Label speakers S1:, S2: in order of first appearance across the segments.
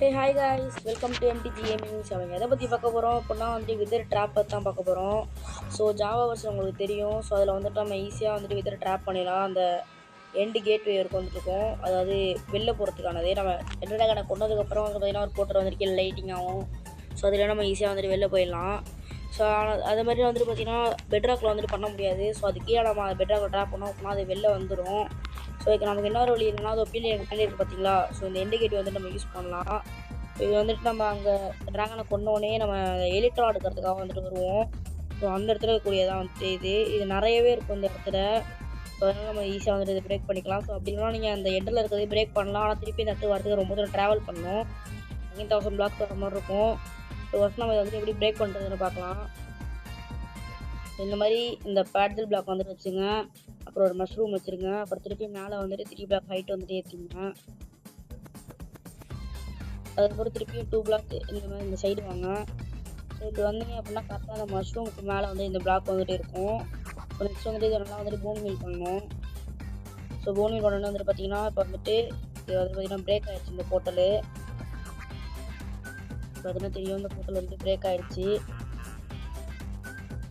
S1: Hey hi guys, welcome to MTG Gaming 7. எதை பற்றி பார்க்க போகிறோம் அப்படின்னா விதர் ட்ராப் பற்றி தான் பார்க்க போகிறோம். ஸோ ஜாவா வருஷன் உங்களுக்கு தெரியும். ஸோ அதில் வந்துட்டு நம்ம ஈஸியாக விதர் ட்ராப் பண்ணிடலாம். அந்த எண்டு கேட்வே இருக்கும், அதாவது வெளில போகிறதுக்கானது. நம்ம என்ட்ராகனை கொண்டதுக்கப்புறம் பார்த்தீங்கன்னா ஒரு போட்டர் வந்துருக்கு லைட்டிங் ஆகும். ஸோ அதில் நம்ம ஈஸியாக வெளில போயிடலாம். ஸோ அது மாதிரி பார்த்தீங்கன்னா பெட்ராக்கில் பண்ண முடியாது. ஸோ அது கீழே நம்ம பெட்ராக்கில் ட்ராப் பண்ணோம் அப்படின்னா அது வெளில வந்துடும். ஸோ இதுக்கு நமக்கு இன்னொரு வழி என்னன்னா அது ஒப்பீனியன் எனக்கு இருக்குது பார்த்தீங்களா. ஸோ இந்த இண்டிகேட்டிவ் நம்ம யூஸ் பண்ணலாம். இது நம்ம அங்கே ட்ராகனை கொண்டோடனே நம்ம எலிக்ட்ரா எடுக்கிறதுக்காக வருவோம். ஸோ அந்த இடத்துல இருக்கக்கூடியதான் இது நிறையவே இருக்கும் இந்த இடத்துல. ஸோ அதனால் நம்ம ஈஸியாக இது பிரேக் பண்ணிக்கலாம். ஸோ அப்படின்னா நீங்கள் அந்த எண்டில் இருக்கிறது பிரேக் பண்ணலாம். ஆனால் திருப்பி இந்த இடத்துக்கு வரதுக்கு ரொம்ப தூரம் ட்ராவல் பண்ணணும். 1000 பிளாக்ஸ் வர மாதிரி இருக்கும். ஸோ ஃபஸ்ட் நம்ம இதை எப்படி பிரேக் பண்ணுறதுன்னு பார்க்கலாம். இந்த மாதிரி இந்த பேட்ஜல் பிளாக் வச்சுங்க. அப்புறம் ஒரு மஷ்ரூம் வச்சுருங்க. அப்புறம் திருப்பி மேலே 3 பிளாக் ஹைட் ஏற்றிங்க. அதுக்கப்புறம் திருப்பியும் 2 பிளாக் இந்த மாதிரி இந்த சைடு வாங்க. ஸோ இப்படி வந்தீங்க அப்படின்னா கரெக்டாக அந்த மஷ்ரூமுக்கு மேலே இந்த பிளாக் இருக்கும். ஸோ நெக்ஸ்ட் இதை நல்லா போன் மீல் பண்ணணும். ஸோ போன் மீல் பண்ணணும் பார்த்தீங்கன்னா இப்போ இது பார்த்தீங்கன்னா பிரேக் ஆகிடுச்சு இந்த போர்ட்டலு. பார்த்தீங்கன்னா தெரியும் இந்த போர்ட்டல் பிரேக் ஆகிடுச்சு.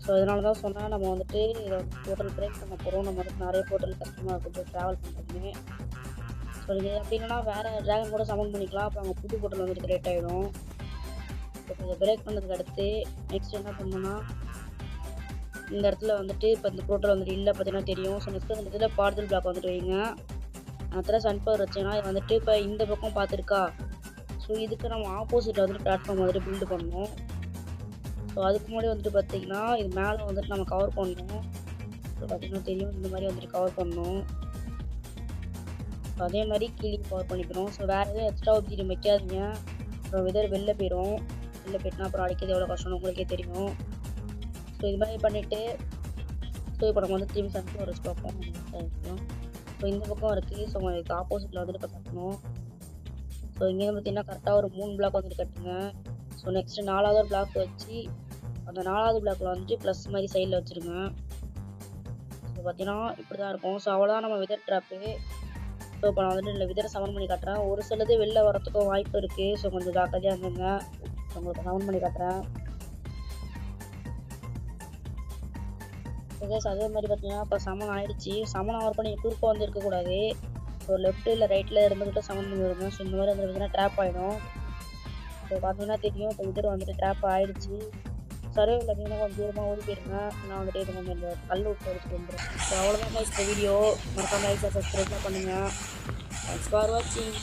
S1: ஸோ அதனால தான் சொன்னால் நம்ம இதை போர்ட்டல் பிரேக் பண்ண போகிறோம். நம்ம நிறைய போர்ட்டல் கஷ்டமாக இருக்கும் ட்ராவல் பண்ணுறதுமே. ஸோ நீங்கள் அப்படின்னா வேறு ட்ராகன் கூட சமன் பண்ணிக்கலாம். அப்போ அவங்க புது போர்ட்டல் கிரியேட் ஆகிடும். இப்போ இதை பிரேக் பண்ணதுக்கு அடுத்து நெக்ஸ்ட் என்ன பண்ணணும்னா இந்த இடத்துல இப்போ இந்த போர்ட்டல் இல்லை பார்த்தீங்கன்னா தெரியும். ஸோ நெக்ஸ்ட் அந்த இடத்துல பார்சல் பிளாக் வைங்க. அதில் சன்பவர் வச்சிங்கன்னா இது இப்போ இந்த பக்கம் பார்த்துருக்கா. ஸோ இதுக்கு நம்ம ஆப்போசிட்டில் பிளாட்ஃபார்ம் பில்டு பண்ணணும். ஸோ அதுக்கு முன்னாடி பார்த்தீங்கன்னா இது மேலே நம்ம கவர் பண்ணணும். ஸோ பார்த்தீங்கன்னா தெரியும் இந்த மாதிரி கவர் பண்ணணும். அதே மாதிரி கீழே கவர் பண்ணிக்கணும். ஸோ வேறு எதுவும் எக்ஸ்ட்ரா ஒப்ஜெக்ட் வைக்காதீங்க. அப்புறம் வெளில போயிடும். வெளில போயிட்டுனா அப்புறம் அடிக்கிறது எவ்வளோ கஷ்டம்னு உங்களுக்கே தெரியும். ஸோ இது மாதிரி பண்ணிவிட்டு ஸோ இப்போ நம்ம திரும்பி சன்ஃப்ளவர் வச்சு பார்ப்போம். ஸோ இந்த பக்கம் இருக்குது. ஸோ உங்களுக்கு ஆப்போசிட்டில் இப்போ கட்டணும். ஸோ இங்கே பார்த்தீங்கன்னா கரெக்டாக ஒரு 3 பிளாக் கட்டுங்க. ஸோ நெக்ஸ்ட்டு 4வது பிளாக் வச்சு அந்த 4வது பிளாக்கில் ப்ளஸ் மாதிரி சைடில் வச்சுருங்க. ஸோ பார்த்தீங்கன்னா இப்படி தான் இருக்கும். ஸோ அவ்வளோதான் நம்ம விதர் ட்ராப்பு. ஸோ இப்போ நான் இல்லை விதரை சமன் பண்ணி காட்டுறேன். ஒரு சிலது வெளில வரத்துக்கும் வாய்ப்பு இருக்குது. ஸோ கொஞ்சம் ஜாக்கிரதையாக இருந்துங்க. உங்களுக்கு சமன் பண்ணி காட்டுறேன். ஓகே ஸோ அதே மாதிரி பார்த்தீங்கன்னா இப்போ சமன் ஆகிடுச்சு. சமன் ஆகிறப்ப நீங்கள் குறுக்க இருக்கக்கூடாது. ஸோ லெஃப்ட்டு இல்லை ரைட்டில் இருந்துக்கிட்ட சமன் பண்ணி வருங்க. ஸோ இந்த மாதிரி பார்த்தீங்கன்னா ட்ராப் ஆகிடும். ஸோ பார்த்தீங்கன்னா தெரியும் இப்போ விதர் ட்ராப் ஆகிடுச்சு. சர்வே பார்த்தீங்கன்னா கொஞ்சம் தூரமாக ஓடி போயிருங்க. நான் இது கொஞ்சம் இந்த கல் விட்டு எடுத்துகிட்டு வந்துடும். ஸோ அவ்வளோதான் இந்த வீடியோ. மறக்காம லைக் சப்ஸ்கிரைப் பண்ணுங்கள். தேங்க்ஸ் ஃபார் வாட்சிங்.